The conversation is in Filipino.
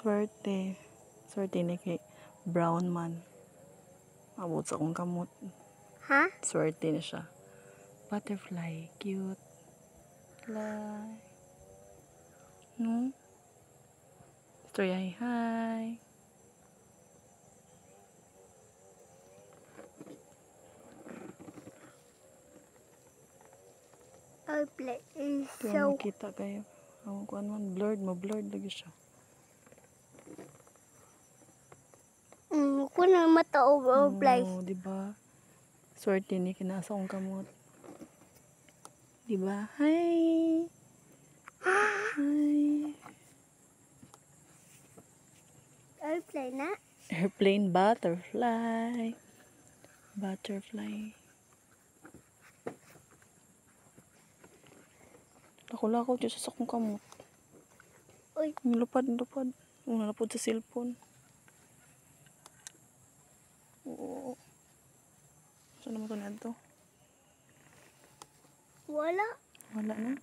Swerte. Swerte ni kay brown man. Abot sa akong kamot. Ha? Swerte na siya. Butterfly. Cute. Fly. No? Story hi hi. Our play is Kaya so... makita kayo. Ang kuan man, blurred lagi siya. Ako na mata over play. Oh, di ba? Swerte ni kinasa akong kamot. Di ba? Hi. Hi. Our play na. Airplane butterfly. Butterfly. Lakaw-lakaw dyan sa akong kamot. Uy. Lupad. Nalapod sa cellphone. Oo. Saan naman ito na ito? Wala. Wala na.